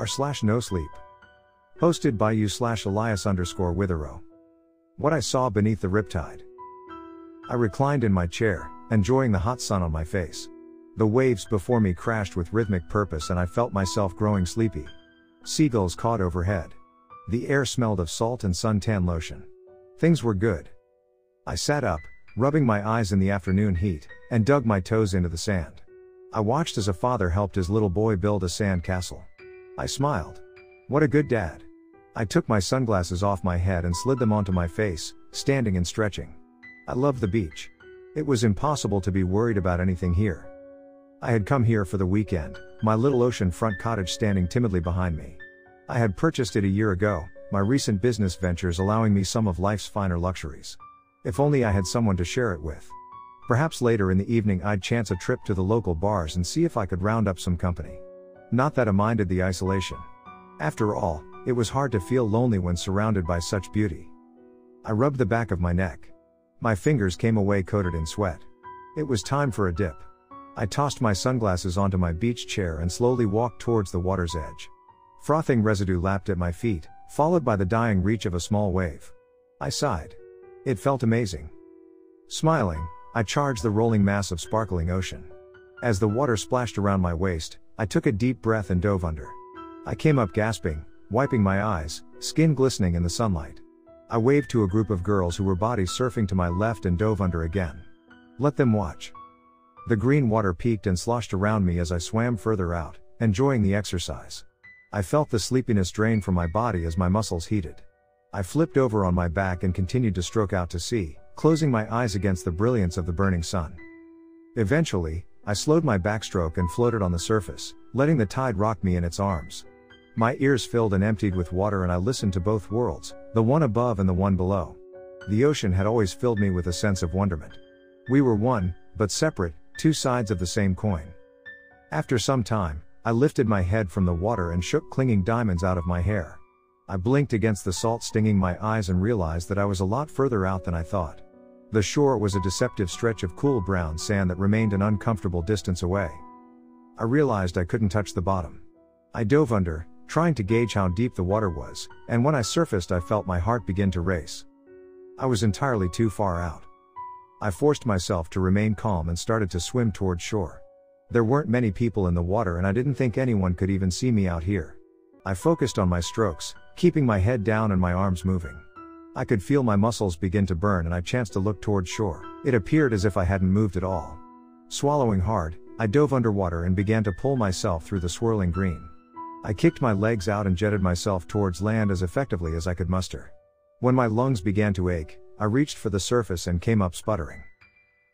r/nosleep. Hosted by you/Elias_Withero. What I saw beneath the Riptide. I reclined in my chair, enjoying the hot sun on my face. The waves before me crashed with rhythmic purpose and I felt myself growing sleepy. Seagulls cawed overhead. The air smelled of salt and suntan lotion. Things were good. I sat up, rubbing my eyes in the afternoon heat, and dug my toes into the sand. I watched as a father helped his little boy build a sand castle. I smiled. What a good dad. I took my sunglasses off my head and slid them onto my face, standing and stretching. I loved the beach. It was impossible to be worried about anything here. I had come here for the weekend, my little ocean-front cottage standing timidly behind me. I had purchased it a year ago, my recent business ventures allowing me some of life's finer luxuries. If only I had someone to share it with. Perhaps later in the evening I'd chance a trip to the local bars and see if I could round up some company. Not that I minded the isolation. After all, it was hard to feel lonely when surrounded by such beauty. I rubbed the back of my neck. My fingers came away coated in sweat. It was time for a dip. I tossed my sunglasses onto my beach chair and slowly walked towards the water's edge. Frothing residue lapped at my feet, followed by the dying reach of a small wave. I sighed. It felt amazing. Smiling, I charged the rolling mass of sparkling ocean. As the water splashed around my waist, I took a deep breath and dove under. I came up gasping, wiping my eyes, skin glistening in the sunlight. I waved to a group of girls who were body surfing to my left and dove under again. Let them watch. The green water peaked and sloshed around me as I swam further out, enjoying the exercise. I felt the sleepiness drain from my body as my muscles heated. I flipped over on my back and continued to stroke out to sea, closing my eyes against the brilliance of the burning sun. Eventually, I slowed my backstroke and floated on the surface, letting the tide rock me in its arms. My ears filled and emptied with water and I listened to both worlds, the one above and the one below. The ocean had always filled me with a sense of wonderment. We were one, but separate, two sides of the same coin. After some time, I lifted my head from the water and shook clinging diamonds out of my hair. I blinked against the salt stinging my eyes and realized that I was a lot further out than I thought. The shore was a deceptive stretch of cool brown sand that remained an uncomfortable distance away. I realized I couldn't touch the bottom. I dove under, trying to gauge how deep the water was, and when I surfaced I felt my heart begin to race. I was entirely too far out. I forced myself to remain calm and started to swim towards shore. There weren't many people in the water and I didn't think anyone could even see me out here. I focused on my strokes, keeping my head down and my arms moving. I could feel my muscles begin to burn and I chanced to look towards shore. It appeared as if I hadn't moved at all. Swallowing hard, I dove underwater and began to pull myself through the swirling green. I kicked my legs out and jetted myself towards land as effectively as I could muster. When my lungs began to ache, I reached for the surface and came up sputtering.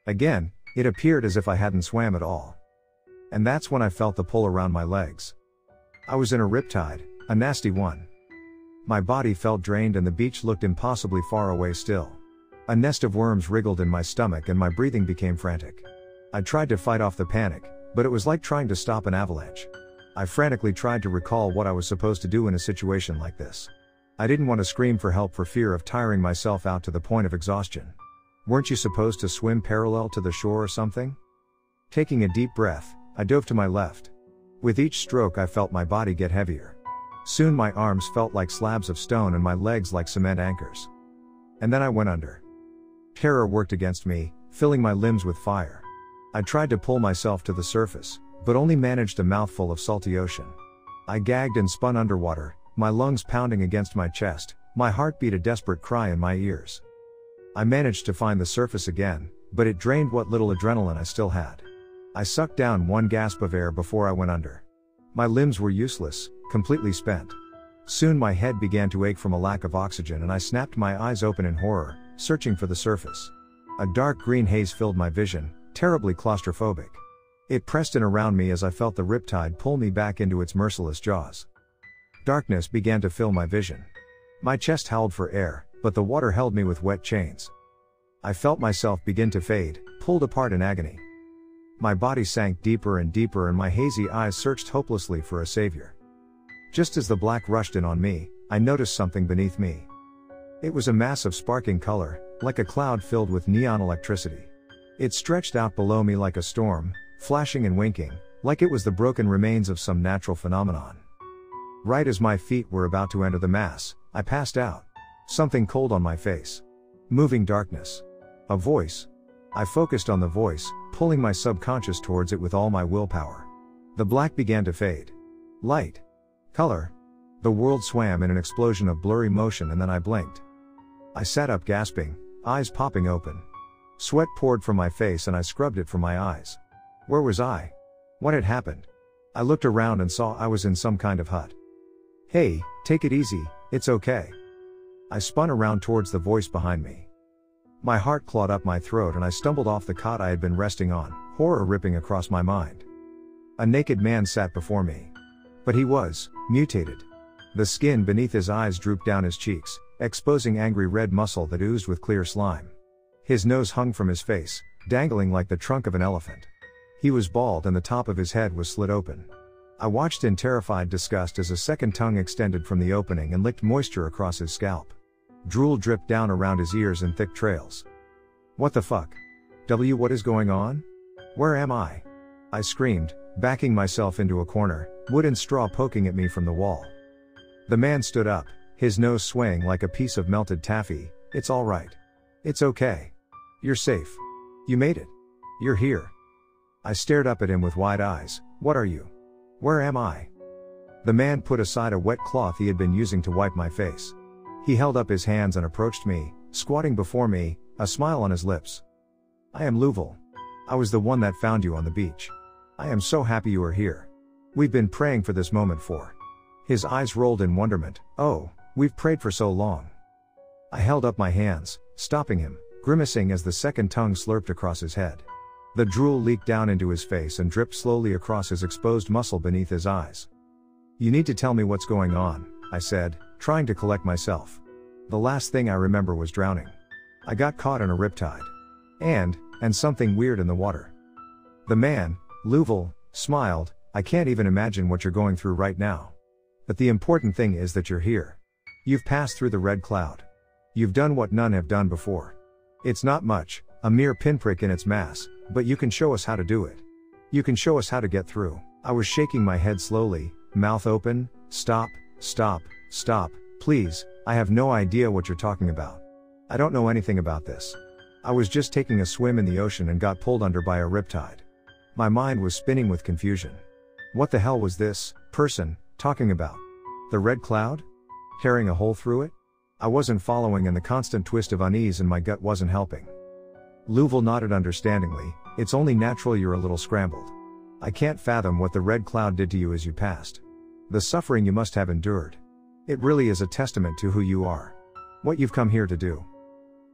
Again, it appeared as if I hadn't swam at all. And that's when I felt the pull around my legs. I was in a riptide, a nasty one. My body felt drained and the beach looked impossibly far away still. A nest of worms wriggled in my stomach and my breathing became frantic. I tried to fight off the panic, but it was like trying to stop an avalanche. I frantically tried to recall what I was supposed to do in a situation like this. I didn't want to scream for help for fear of tiring myself out to the point of exhaustion. Weren't you supposed to swim parallel to the shore or something? Taking a deep breath, I dove to my left. With each stroke I felt my body get heavier. Soon my arms felt like slabs of stone and my legs like cement anchors. And then I went under. Terror worked against me, filling my limbs with fire. I tried to pull myself to the surface, but only managed a mouthful of salty ocean. I gagged and spun underwater, my lungs pounding against my chest, my heart beat a desperate cry in my ears. I managed to find the surface again, but it drained what little adrenaline I still had. I sucked down one gasp of air before I went under. My limbs were useless, completely spent. Soon my head began to ache from a lack of oxygen and I snapped my eyes open in horror, searching for the surface. A dark green haze filled my vision, terribly claustrophobic. It pressed in around me as I felt the riptide pull me back into its merciless jaws. Darkness began to fill my vision. My chest howled for air, but the water held me with wet chains. I felt myself begin to fade, pulled apart in agony. My body sank deeper and deeper and my hazy eyes searched hopelessly for a savior. Just as the black rushed in on me, I noticed something beneath me. It was a mass of sparking color, like a cloud filled with neon electricity. It stretched out below me like a storm, flashing and winking, like it was the broken remains of some natural phenomenon. Right as my feet were about to enter the mass, I passed out. Something cold on my face. Moving darkness. A voice. I focused on the voice, pulling my subconscious towards it with all my willpower. The black began to fade. Light. Color. The world swam in an explosion of blurry motion and then I blinked. I sat up gasping, eyes popping open. Sweat poured from my face and I scrubbed it from my eyes. Where was I? What had happened? I looked around and saw I was in some kind of hut. Hey, take it easy, it's okay. I spun around towards the voice behind me. My heart clawed up my throat and I stumbled off the cot I had been resting on, horror ripping across my mind. A naked man sat before me. But he was mutated. The skin beneath his eyes drooped down his cheeks, exposing angry red muscle that oozed with clear slime. His nose hung from his face, dangling like the trunk of an elephant. He was bald and the top of his head was slit open. I watched in terrified disgust as a second tongue extended from the opening and licked moisture across his scalp. Drool dripped down around his ears in thick trails. What the fuck? What is going on? Where am I? I screamed, backing myself into a corner, wood and straw poking at me from the wall. The man stood up, his nose swaying like a piece of melted taffy. It's all right. It's okay. You're safe. You made it. You're here. I stared up at him with wide eyes. What are you? Where am I? The man put aside a wet cloth he had been using to wipe my face. He held up his hands and approached me, squatting before me, a smile on his lips. I am Louvel. I was the one that found you on the beach. I am so happy you are here. We've been praying for this moment for. His eyes rolled in wonderment. Oh, we've prayed for so long. I held up my hands, stopping him, grimacing as the second tongue slurped across his head. The drool leaked down into his face and dripped slowly across his exposed muscle beneath his eyes. You need to tell me what's going on, I said, trying to collect myself. The last thing I remember was drowning. I got caught in a riptide. And something weird in the water. The man, Louvel, smiled. I can't even imagine what you're going through right now. But the important thing is that you're here. You've passed through the red cloud. You've done what none have done before. It's not much, a mere pinprick in its mass, but you can show us how to do it. You can show us how to get through. I was shaking my head slowly, mouth open. Stop, stop, stop, please, I have no idea what you're talking about. I don't know anything about this. I was just taking a swim in the ocean and got pulled under by a riptide. My mind was spinning with confusion. What the hell was this person talking about? The red cloud? Tearing a hole through it? I wasn't following and the constant twist of unease in my gut wasn't helping. Louvel nodded understandingly. It's only natural you're a little scrambled. I can't fathom what the red cloud did to you as you passed. The suffering you must have endured. It really is a testament to who you are. What you've come here to do.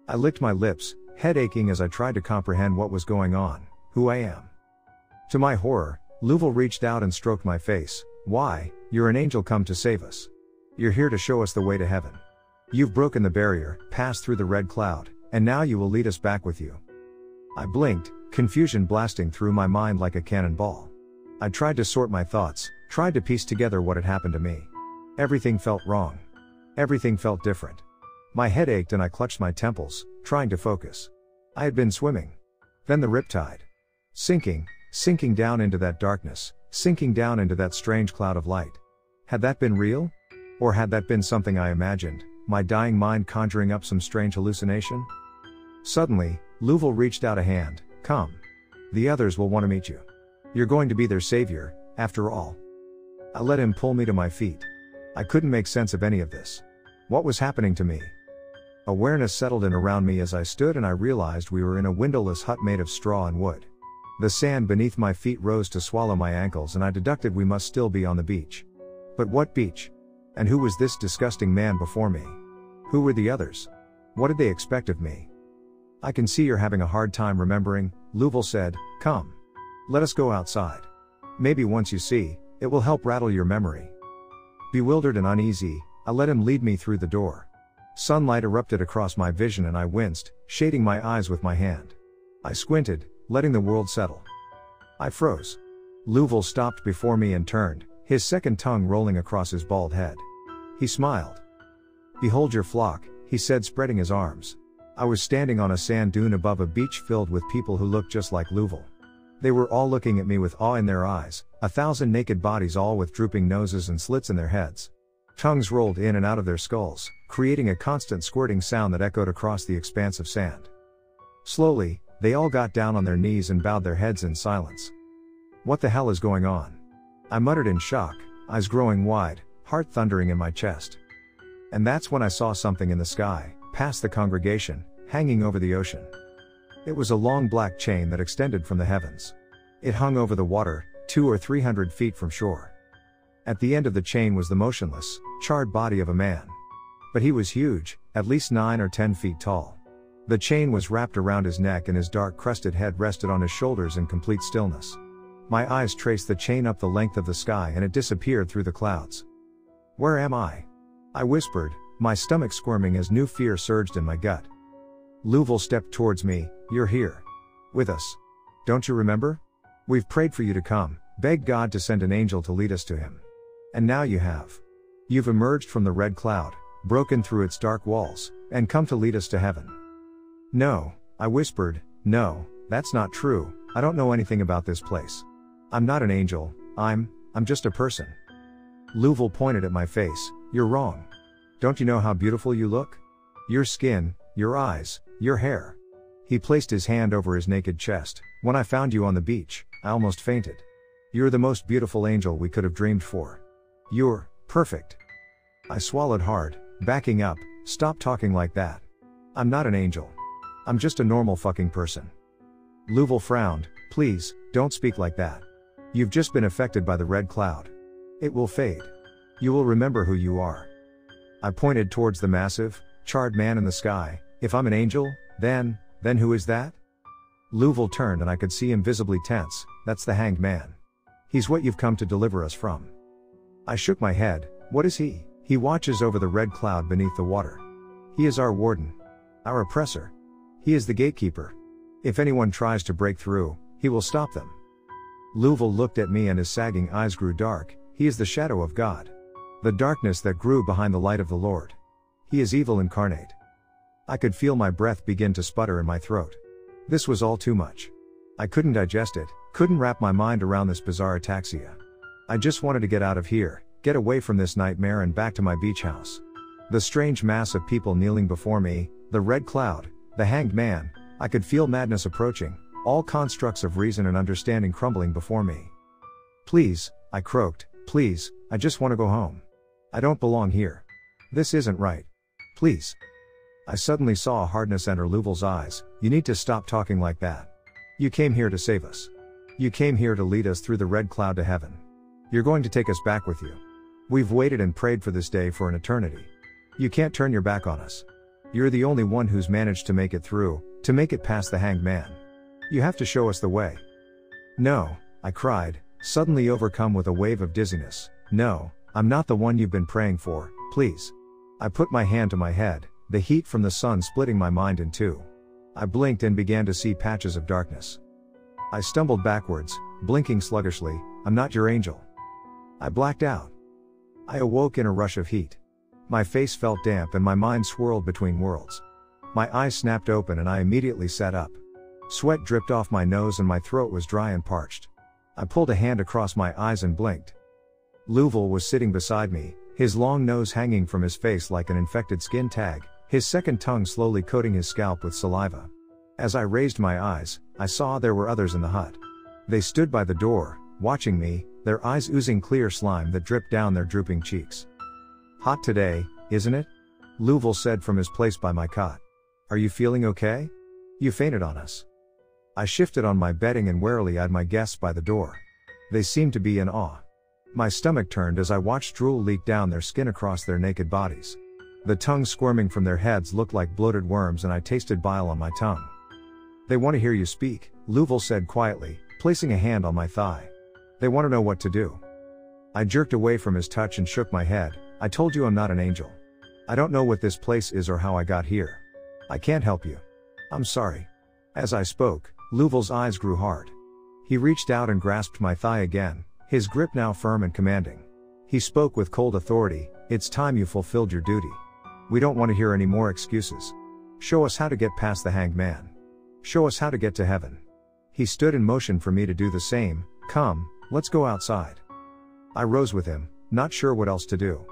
I licked my lips, head aching as I tried to comprehend what was going on, who I am. To my horror, Louvel reached out and stroked my face. Why, you're an angel come to save us. You're here to show us the way to heaven. You've broken the barrier, passed through the red cloud, and now you will lead us back with you. I blinked, confusion blasting through my mind like a cannonball. I tried to sort my thoughts, tried to piece together what had happened to me. Everything felt wrong. Everything felt different. My head ached and I clutched my temples, trying to focus. I had been swimming. Then the riptide. Sinking down into that darkness, sinking down into that strange cloud of light. Had that been real? Or had that been something I imagined, my dying mind conjuring up some strange hallucination? Suddenly, Louvel reached out a hand. Come. The others will want to meet you. You're going to be their savior, after all. I let him pull me to my feet. I couldn't make sense of any of this. What was happening to me? Awareness settled in around me as I stood and I realized we were in a windowless hut made of straw and wood. The sand beneath my feet rose to swallow my ankles and I deducted we must still be on the beach. But what beach? And who was this disgusting man before me? Who were the others? What did they expect of me? I can see you're having a hard time remembering, Louvel said. Come. Let us go outside. Maybe once you see, it will help rattle your memory. Bewildered and uneasy, I let him lead me through the door. Sunlight erupted across my vision and I winced, shading my eyes with my hand. I squinted, letting the world settle. I froze. Louvel stopped before me and turned, his second tongue rolling across his bald head. He smiled. Behold your flock, he said, spreading his arms. I was standing on a sand dune above a beach filled with people who looked just like Louvel. They were all looking at me with awe in their eyes, 1,000 naked bodies all with drooping noses and slits in their heads. Tongues rolled in and out of their skulls, creating a constant squirting sound that echoed across the expanse of sand. Slowly, they all got down on their knees and bowed their heads in silence. What the hell is going on? I muttered in shock, eyes growing wide, heart thundering in my chest. And that's when I saw something in the sky, past the congregation, hanging over the ocean. It was a long black chain that extended from the heavens. It hung over the water, 200 or 300 feet from shore. At the end of the chain was the motionless, charred body of a man. But he was huge, at least 9 or 10 feet tall. The chain was wrapped around his neck and his dark crested head rested on his shoulders in complete stillness. My eyes traced the chain up the length of the sky and it disappeared through the clouds. Where am I? I whispered, my stomach squirming as new fear surged in my gut. Louvel stepped towards me. You're here. With us. Don't you remember? We've prayed for you to come, begged God to send an angel to lead us to him. And now you have. You've emerged from the red cloud, broken through its dark walls, and come to lead us to heaven. No, I whispered, no, that's not true, I don't know anything about this place. I'm not an angel, I'm just a person. Louvel pointed at my face. You're wrong. Don't you know how beautiful you look? Your skin, your eyes, your hair. He placed his hand over his naked chest. When I found you on the beach, I almost fainted. You're the most beautiful angel we could have dreamed for. You're perfect. I swallowed hard, backing up. Stop talking like that. I'm not an angel. I'm just a normal fucking person. Louvel frowned. Please, don't speak like that. You've just been affected by the red cloud. It will fade. You will remember who you are. I pointed towards the massive, charred man in the sky. If I'm an angel, then who is that? Louvel turned and I could see him visibly tense. That's the hanged man. He's what you've come to deliver us from. I shook my head. What is he? He watches over the red cloud beneath the water. He is our warden. Our oppressor. He is the gatekeeper. If anyone tries to break through, he will stop them. Louvel looked at me and his sagging eyes grew dark. He is the shadow of God. The darkness that grew behind the light of the Lord. He is evil incarnate. I could feel my breath begin to sputter in my throat. This was all too much. I couldn't digest it, couldn't wrap my mind around this bizarre ataxia. I just wanted to get out of here, get away from this nightmare and back to my beach house. The strange mass of people kneeling before me, the red cloud, the hanged man, I could feel madness approaching, all constructs of reason and understanding crumbling before me. Please, I croaked, please, I just want to go home. I don't belong here. This isn't right. Please. I suddenly saw a hardness enter Louvel's eyes. You need to stop talking like that. You came here to save us. You came here to lead us through the red cloud to heaven. You're going to take us back with you. We've waited and prayed for this day for an eternity. You can't turn your back on us. You're the only one who's managed to make it through, to make it past the hanged man. You have to show us the way. No, I cried, suddenly overcome with a wave of dizziness. No, I'm not the one you've been praying for, please. I put my hand to my head, the heat from the sun splitting my mind in two. I blinked and began to see patches of darkness. I stumbled backwards, blinking sluggishly. I'm not your angel. I blacked out. I awoke in a rush of heat. My face felt damp and my mind swirled between worlds. My eyes snapped open and I immediately sat up. Sweat dripped off my nose and my throat was dry and parched. I pulled a hand across my eyes and blinked. Louvel was sitting beside me, his long nose hanging from his face like an infected skin tag, his second tongue slowly coating his scalp with saliva. As I raised my eyes, I saw there were others in the hut. They stood by the door, watching me, their eyes oozing clear slime that dripped down their drooping cheeks. Hot today, isn't it? Louvel said from his place by my cot. Are you feeling okay? You fainted on us. I shifted on my bedding and warily eyed my guests by the door. They seemed to be in awe. My stomach turned as I watched drool leak down their skin across their naked bodies. The tongues squirming from their heads looked like bloated worms and I tasted bile on my tongue. They want to hear you speak, Louvel said quietly, placing a hand on my thigh. They want to know what to do. I jerked away from his touch and shook my head. I told you I'm not an angel. I don't know what this place is or how I got here. I can't help you. I'm sorry. As I spoke, Louvel's eyes grew hard. He reached out and grasped my thigh again, his grip now firm and commanding. He spoke with cold authority. It's time you fulfilled your duty. We don't want to hear any more excuses. Show us how to get past the hanged man. Show us how to get to heaven. He stood in motion for me to do the same. Come, let's go outside. I rose with him, not sure what else to do.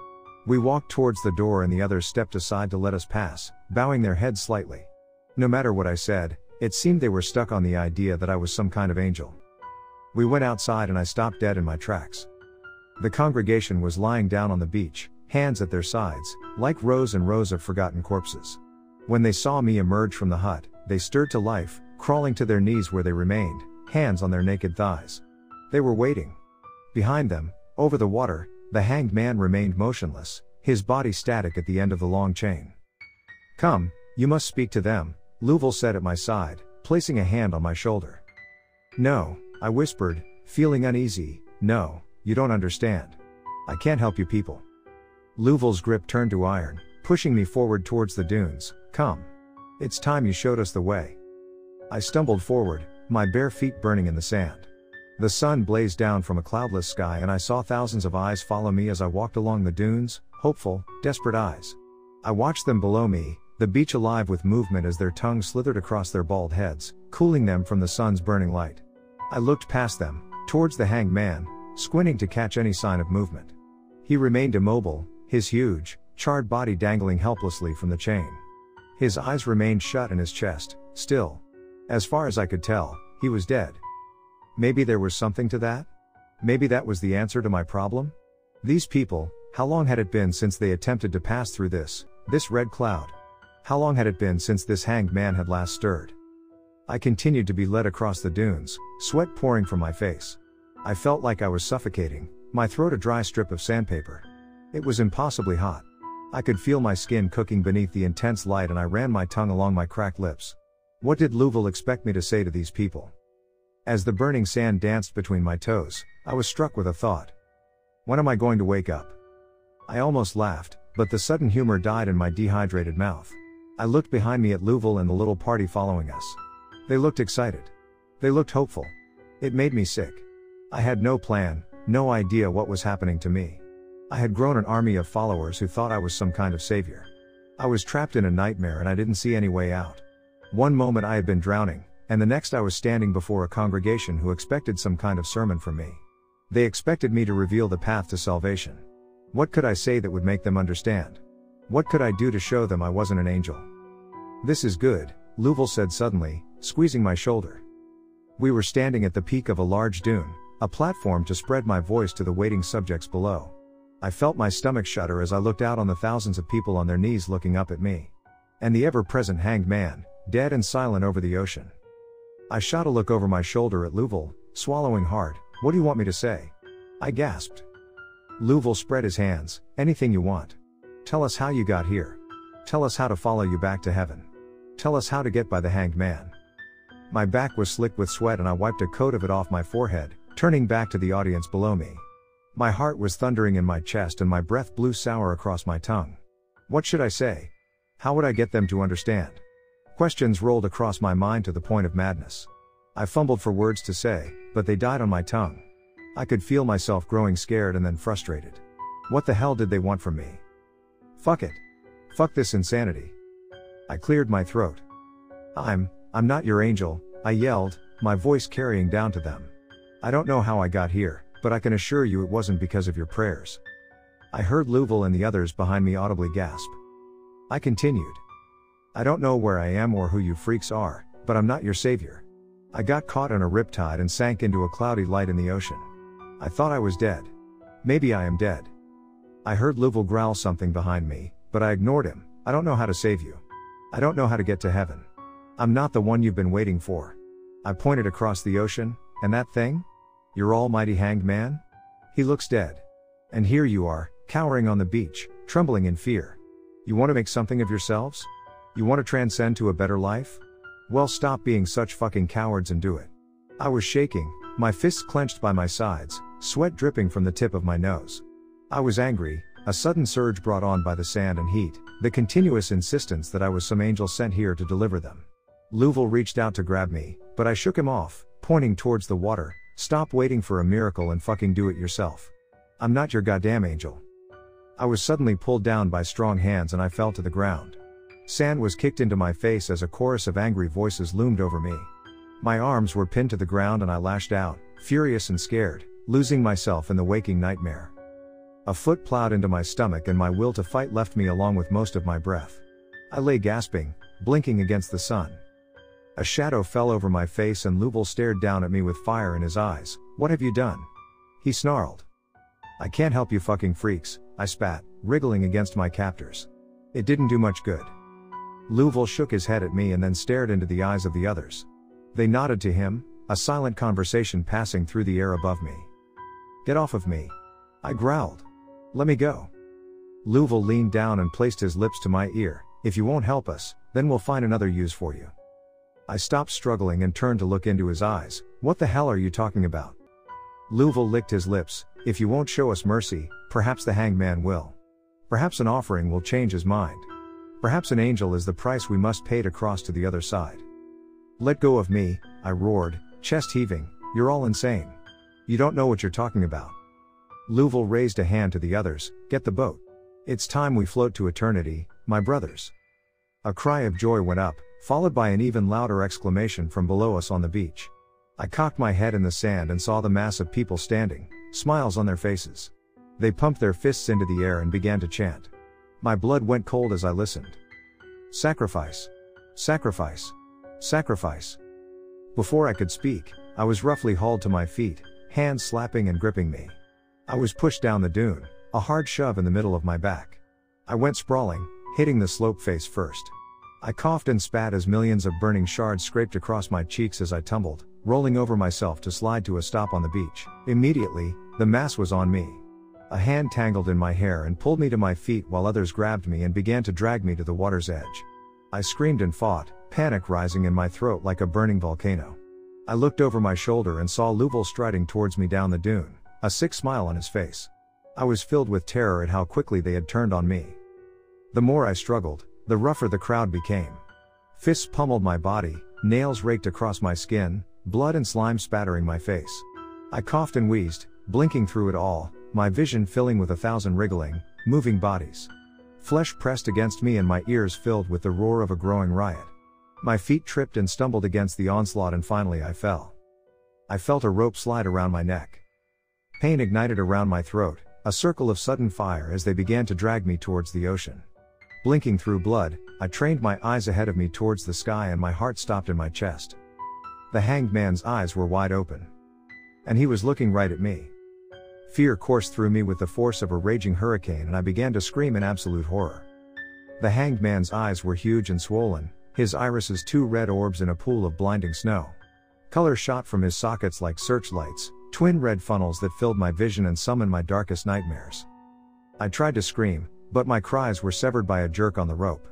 We walked towards the door and the others stepped aside to let us pass, bowing their heads slightly. No matter what I said, it seemed they were stuck on the idea that I was some kind of angel. We went outside and I stopped dead in my tracks. The congregation was lying down on the beach, hands at their sides, like rows and rows of forgotten corpses. When they saw me emerge from the hut, they stirred to life, crawling to their knees where they remained, hands on their naked thighs. They were waiting. Behind them, over the water, the hanged man remained motionless, his body static at the end of the long chain. Come, you must speak to them, Louvel said at my side, placing a hand on my shoulder. No, I whispered, feeling uneasy. No, you don't understand. I can't help you people. Louvel's grip turned to iron, pushing me forward towards the dunes. Come. It's time you showed us the way. I stumbled forward, my bare feet burning in the sand. The sun blazed down from a cloudless sky and I saw thousands of eyes follow me as I walked along the dunes, hopeful, desperate eyes. I watched them below me, the beach alive with movement as their tongues slithered across their bald heads, cooling them from the sun's burning light. I looked past them, towards the hanged man, squinting to catch any sign of movement. He remained immobile, his huge, charred body dangling helplessly from the chain. His eyes remained shut and his chest, still. As far as I could tell, he was dead. Maybe there was something to that? Maybe that was the answer to my problem? These people, how long had it been since they attempted to pass through this red cloud? How long had it been since this hanged man had last stirred? I continued to be led across the dunes, sweat pouring from my face. I felt like I was suffocating, my throat a dry strip of sandpaper. It was impossibly hot. I could feel my skin cooking beneath the intense light and I ran my tongue along my cracked lips. What did Louvel expect me to say to these people? As the burning sand danced between my toes, I was struck with a thought. When am I going to wake up? I almost laughed, but the sudden humor died in my dehydrated mouth. I looked behind me at Louvel and the little party following us. They looked excited. They looked hopeful. It made me sick. I had no plan, no idea what was happening to me. I had grown an army of followers who thought I was some kind of savior. I was trapped in a nightmare and I didn't see any way out. One moment I had been drowning, and the next I was standing before a congregation who expected some kind of sermon from me. They expected me to reveal the path to salvation. What could I say that would make them understand? What could I do to show them I wasn't an angel? This is good, Louvel said suddenly, squeezing my shoulder. We were standing at the peak of a large dune, a platform to spread my voice to the waiting subjects below. I felt my stomach shudder as I looked out on the thousands of people on their knees looking up at me. And the ever-present hanged man, dead and silent over the ocean. I shot a look over my shoulder at Louvel, swallowing hard. What do you want me to say? I gasped. Louvel spread his hands. Anything you want. Tell us how you got here. Tell us how to follow you back to heaven. Tell us how to get by the hanged man. My back was slick with sweat and I wiped a coat of it off my forehead, turning back to the audience below me. My heart was thundering in my chest and my breath blew sour across my tongue. What should I say? How would I get them to understand? Questions rolled across my mind to the point of madness. I fumbled for words to say, but they died on my tongue. I could feel myself growing scared and then frustrated. What the hell did they want from me? Fuck it. Fuck this insanity. I cleared my throat. I'm not your angel, I yelled, my voice carrying down to them. I don't know how I got here, but I can assure you it wasn't because of your prayers. I heard Louvel and the others behind me audibly gasp. I continued. I don't know where I am or who you freaks are, but I'm not your savior. I got caught in a riptide and sank into a cloudy light in the ocean. I thought I was dead. Maybe I am dead. I heard Louvel growl something behind me, but I ignored him. I don't know how to save you. I don't know how to get to heaven. I'm not the one you've been waiting for. I pointed across the ocean, and that thing? Your almighty hanged man? He looks dead. And here you are, cowering on the beach, trembling in fear. You want to make something of yourselves? You want to transcend to a better life? Well, stop being such fucking cowards and do it. I was shaking, my fists clenched by my sides, sweat dripping from the tip of my nose. I was angry, a sudden surge brought on by the sand and heat, the continuous insistence that I was some angel sent here to deliver them. Louvel reached out to grab me, but I shook him off, pointing towards the water. Stop waiting for a miracle and fucking do it yourself. I'm not your goddamn angel. I was suddenly pulled down by strong hands and I fell to the ground. Sand was kicked into my face as a chorus of angry voices loomed over me. My arms were pinned to the ground and I lashed out, furious and scared, losing myself in the waking nightmare. A foot plowed into my stomach and my will to fight left me along with most of my breath. I lay gasping, blinking against the sun. A shadow fell over my face and Louvel stared down at me with fire in his eyes. "What have you done?" he snarled. "I can't help you fucking freaks," I spat, wriggling against my captors. It didn't do much good. Louvel shook his head at me and then stared into the eyes of the others. They nodded to him, a silent conversation passing through the air above me. "Get off of me," I growled. "Let me go." Louvel leaned down and placed his lips to my ear. "If you won't help us, then we'll find another use for you." I stopped struggling and turned to look into his eyes. "What the hell are you talking about?" Louvel licked his lips. "If you won't show us mercy, perhaps the hanged man will. Perhaps an offering will change his mind. Perhaps an angel is the price we must pay to cross to the other side." "Let go of me," I roared, chest heaving. "You're all insane. You don't know what you're talking about." Louvel raised a hand to the others. "Get the boat. It's time we float to eternity, my brothers." A cry of joy went up, followed by an even louder exclamation from below us on the beach. I cocked my head in the sand and saw the mass of people standing, smiles on their faces. They pumped their fists into the air and began to chant. My blood went cold as I listened. "Sacrifice! Sacrifice! Sacrifice!" Before I could speak, I was roughly hauled to my feet, hands slapping and gripping me. I was pushed down the dune, a hard shove in the middle of my back. I went sprawling, hitting the slope face first. I coughed and spat as millions of burning shards scraped across my cheeks as I tumbled, rolling over myself to slide to a stop on the beach. Immediately, the mass was on me. A hand tangled in my hair and pulled me to my feet while others grabbed me and began to drag me to the water's edge. I screamed and fought, panic rising in my throat like a burning volcano. I looked over my shoulder and saw Louvel striding towards me down the dune, a sick smile on his face. I was filled with terror at how quickly they had turned on me. The more I struggled, the rougher the crowd became. Fists pummeled my body, nails raked across my skin, blood and slime spattering my face. I coughed and wheezed, blinking through it all, my vision filling with 1,000 wriggling, moving bodies. Flesh pressed against me and my ears filled with the roar of a growing riot. My feet tripped and stumbled against the onslaught and finally I fell. I felt a rope slide around my neck. Pain ignited around my throat, a circle of sudden fire as they began to drag me towards the ocean. Blinking through blood, I trained my eyes ahead of me towards the sky and my heart stopped in my chest. The hanged man's eyes were wide open. And he was looking right at me. Fear coursed through me with the force of a raging hurricane and I began to scream in absolute horror. The hanged man's eyes were huge and swollen, his irises 2 red orbs in a pool of blinding snow. Color shot from his sockets like searchlights, twin red funnels that filled my vision and summoned my darkest nightmares. I tried to scream, but my cries were severed by a jerk on the rope.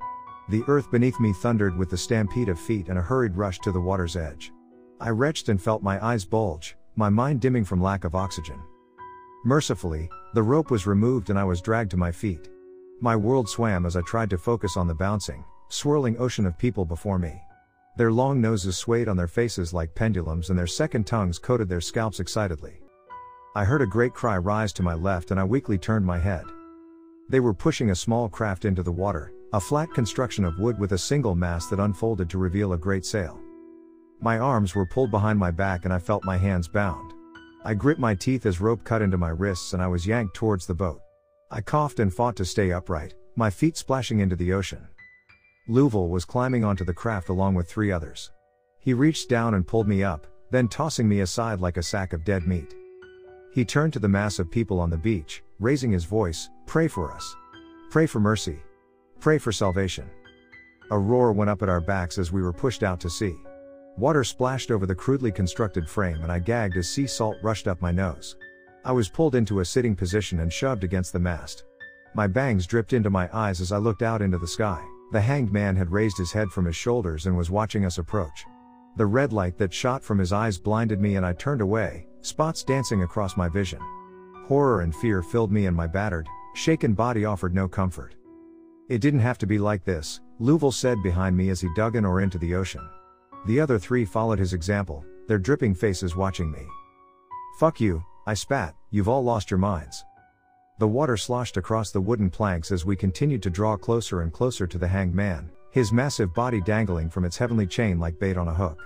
The earth beneath me thundered with the stampede of feet and a hurried rush to the water's edge. I retched and felt my eyes bulge, my mind dimming from lack of oxygen. Mercifully, the rope was removed and I was dragged to my feet. My world swam as I tried to focus on the bouncing, swirling ocean of people before me. Their long noses swayed on their faces like pendulums and their second tongues coated their scalps excitedly. I heard a great cry rise to my left and I weakly turned my head. They were pushing a small craft into the water, a flat construction of wood with a single mast that unfolded to reveal a great sail. My arms were pulled behind my back and I felt my hands bound. I grit my teeth as rope cut into my wrists and I was yanked towards the boat. I coughed and fought to stay upright, my feet splashing into the ocean. Louvel was climbing onto the craft along with 3 others. He reached down and pulled me up, then tossing me aside like a sack of dead meat. He turned to the mass of people on the beach, raising his voice, "Pray for us. Pray for mercy. Pray for salvation." A roar went up at our backs as we were pushed out to sea. Water splashed over the crudely constructed frame and I gagged as sea salt rushed up my nose. I was pulled into a sitting position and shoved against the mast. My bangs dripped into my eyes as I looked out into the sky. The hanged man had raised his head from his shoulders and was watching us approach. The red light that shot from his eyes blinded me and I turned away, spots dancing across my vision. Horror and fear filled me and my battered, shaken body offered no comfort. "It didn't have to be like this," Louvel said behind me as he dug in or into the ocean. The other 3 followed his example, their dripping faces watching me. "Fuck you," I spat, "you've all lost your minds." The water sloshed across the wooden planks as we continued to draw closer and closer to the hanged man, his massive body dangling from its heavenly chain like bait on a hook.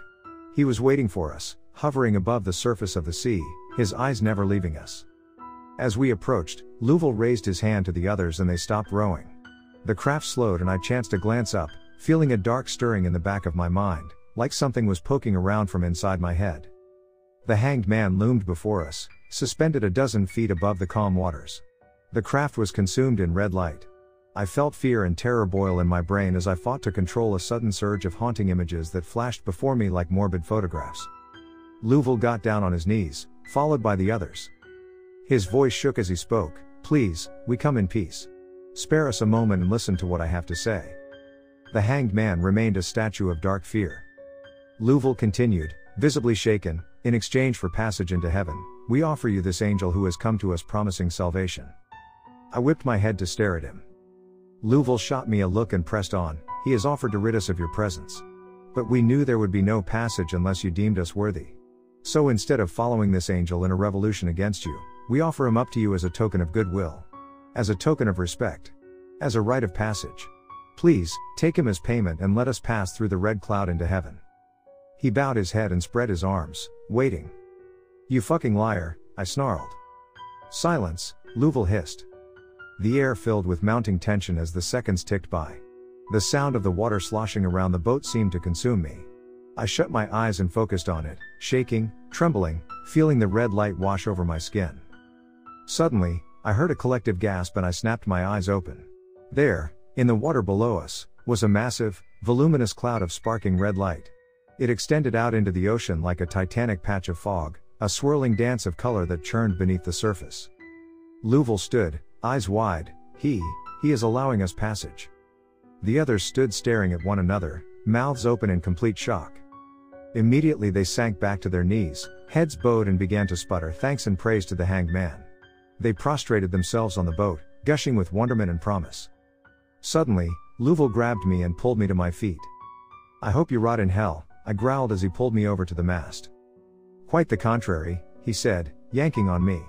He was waiting for us, hovering above the surface of the sea, his eyes never leaving us. As we approached, Louvel raised his hand to the others and they stopped rowing. The craft slowed and I chanced to glance up, feeling a dark stirring in the back of my mind, like something was poking around from inside my head. The hanged man loomed before us, suspended a dozen feet above the calm waters. The craft was consumed in red light. I felt fear and terror boil in my brain as I fought to control a sudden surge of haunting images that flashed before me like morbid photographs. Louvel got down on his knees, followed by the others. His voice shook as he spoke, "Please, we come in peace. Spare us a moment and listen to what I have to say." The hanged man remained a statue of dark fear. Louvel continued, visibly shaken, "In exchange for passage into heaven, we offer you this angel who has come to us promising salvation." I whipped my head to stare at him. Louvel shot me a look and pressed on, "He has offered to rid us of your presence. But we knew there would be no passage unless you deemed us worthy. So instead of following this angel in a revolution against you, we offer him up to you as a token of goodwill. As a token of respect. As a rite of passage. Please, take him as payment and let us pass through the red cloud into heaven." He bowed his head and spread his arms, waiting. "You fucking liar," I snarled. "Silence," Louvel hissed. The air filled with mounting tension as the seconds ticked by. The sound of the water sloshing around the boat seemed to consume me. I shut my eyes and focused on it, shaking, trembling, feeling the red light wash over my skin. Suddenly, I heard a collective gasp and I snapped my eyes open. There, in the water below us, was a massive, voluminous cloud of sparking red light. It extended out into the ocean like a titanic patch of fog, a swirling dance of color that churned beneath the surface. Louvel stood, eyes wide. He is allowing us passage." The others stood staring at one another, mouths open in complete shock. Immediately they sank back to their knees, heads bowed and began to sputter thanks and praise to the hanged man. They prostrated themselves on the boat, gushing with wonderment and promise. Suddenly, Louvel grabbed me and pulled me to my feet. "I hope you rot in hell," I growled as he pulled me over to the mast. "Quite the contrary," he said, yanking on me.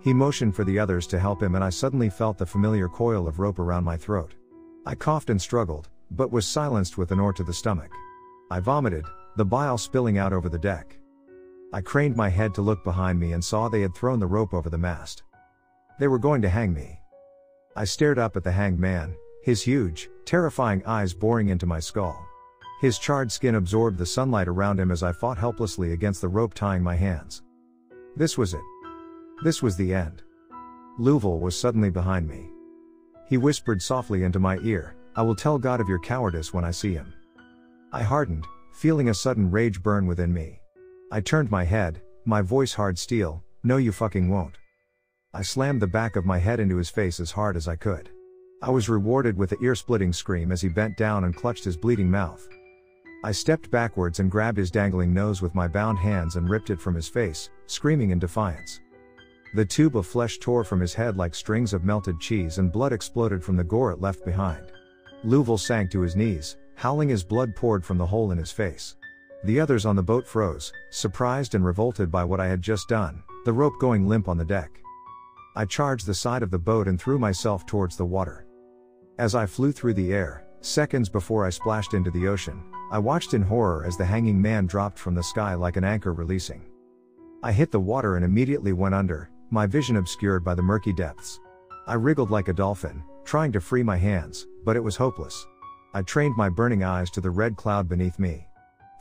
He motioned for the others to help him and I suddenly felt the familiar coil of rope around my throat. I coughed and struggled, but was silenced with an oar to the stomach. I vomited, the bile spilling out over the deck. I craned my head to look behind me and saw they had thrown the rope over the mast. They were going to hang me. I stared up at the hanged man, his huge, terrifying eyes boring into my skull. His charred skin absorbed the sunlight around him as I fought helplessly against the rope tying my hands. This was it. This was the end. Louvel was suddenly behind me. He whispered softly into my ear, "I will tell God of your cowardice when I see him." I hardened, feeling a sudden rage burn within me. I turned my head, my voice hard steel, "No you fucking won't." I slammed the back of my head into his face as hard as I could. I was rewarded with an ear-splitting scream as he bent down and clutched his bleeding mouth. I stepped backwards and grabbed his dangling nose with my bound hands and ripped it from his face, screaming in defiance. The tube of flesh tore from his head like strings of melted cheese and blood exploded from the gore it left behind. Louvel sank to his knees, howling as blood poured from the hole in his face. The others on the boat froze, surprised and revolted by what I had just done, the rope going limp on the deck. I charged the side of the boat and threw myself towards the water. As I flew through the air, seconds before I splashed into the ocean, I watched in horror as the hanging man dropped from the sky like an anchor releasing. I hit the water and immediately went under, my vision obscured by the murky depths. I wriggled like a dolphin, trying to free my hands, but it was hopeless. I trained my burning eyes to the red cloud beneath me.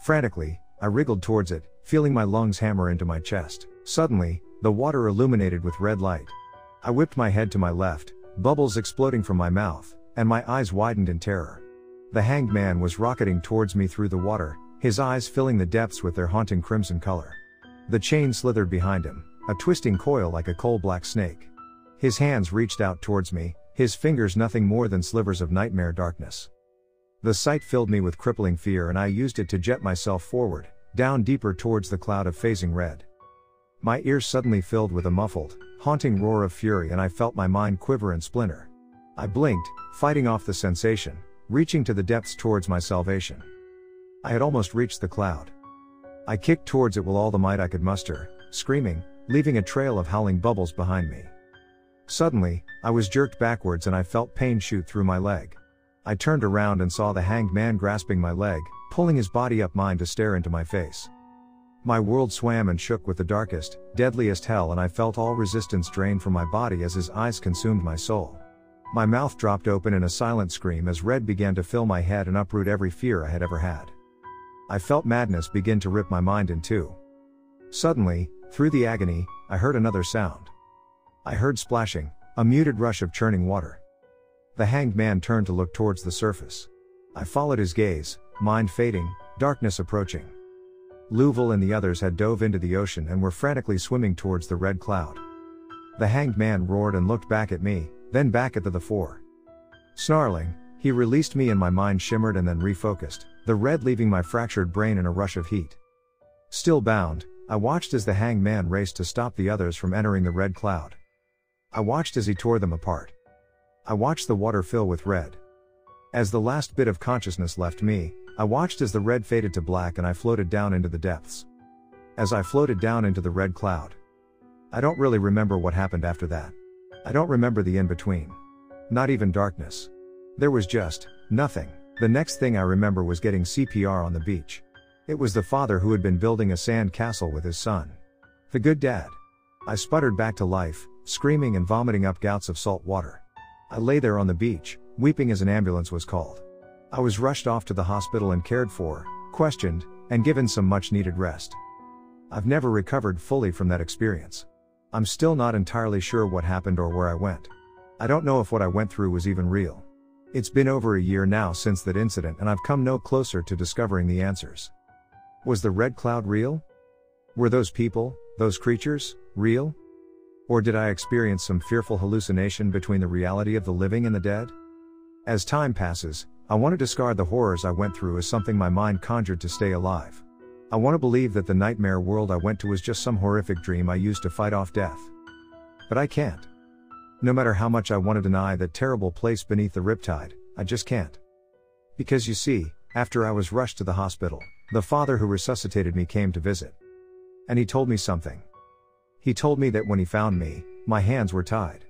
Frantically, I wriggled towards it, feeling my lungs hammer into my chest. Suddenly, the water illuminated with red light. I whipped my head to my left, bubbles exploding from my mouth, and my eyes widened in terror. The hanged man was rocketing towards me through the water, his eyes filling the depths with their haunting crimson color. The chain slithered behind him, a twisting coil like a coal-black snake. His hands reached out towards me, his fingers nothing more than slivers of nightmare darkness. The sight filled me with crippling fear and I used it to jet myself forward, down deeper towards the cloud of phasing red. My ears suddenly filled with a muffled, haunting roar of fury and I felt my mind quiver and splinter. I blinked, fighting off the sensation, reaching to the depths towards my salvation. I had almost reached the cloud. I kicked towards it with all the might I could muster, screaming, leaving a trail of howling bubbles behind me. Suddenly, I was jerked backwards and I felt pain shoot through my leg. I turned around and saw the hanged man grasping my leg, pulling his body up mine to stare into my face. My world swam and shook with the darkest, deadliest hell, and I felt all resistance drain from my body as his eyes consumed my soul. My mouth dropped open in a silent scream as red began to fill my head and uproot every fear I had ever had. I felt madness begin to rip my mind in two. Suddenly, through the agony, I heard another sound. I heard splashing, a muted rush of churning water. The hanged man turned to look towards the surface. I followed his gaze, mind fading, darkness approaching. Louvel and the others had dove into the ocean and were frantically swimming towards the red cloud. The hanged man roared and looked back at me, then back at the four. Snarling, he released me and my mind shimmered and then refocused, the red leaving my fractured brain in a rush of heat. Still bound, I watched as the hanged man raced to stop the others from entering the red cloud. I watched as he tore them apart. I watched the water fill with red. As the last bit of consciousness left me, I watched as the red faded to black and I floated down into the depths. As I floated down into the red cloud, I don't really remember what happened after that. I don't remember the in-between. Not even darkness. There was just nothing. The next thing I remember was getting CPR on the beach. It was the father who had been building a sand castle with his son. The good dad. I sputtered back to life, screaming and vomiting up gouts of salt water. I lay there on the beach, weeping as an ambulance was called. I was rushed off to the hospital and cared for, questioned, and given some much-needed rest. I've never recovered fully from that experience. I'm still not entirely sure what happened or where I went. I don't know if what I went through was even real. It's been over a year now since that incident and I've come no closer to discovering the answers. Was the red cloud real? Were those people, those creatures, real? Or did I experience some fearful hallucination between the reality of the living and the dead? As time passes, I want to discard the horrors I went through as something my mind conjured to stay alive. I want to believe that the nightmare world I went to was just some horrific dream I used to fight off death. But I can't. No matter how much I want to deny that terrible place beneath the Riptide, I just can't. Because you see, after I was rushed to the hospital, the father who resuscitated me came to visit. And he told me something. He told me that when he found me, my hands were tied.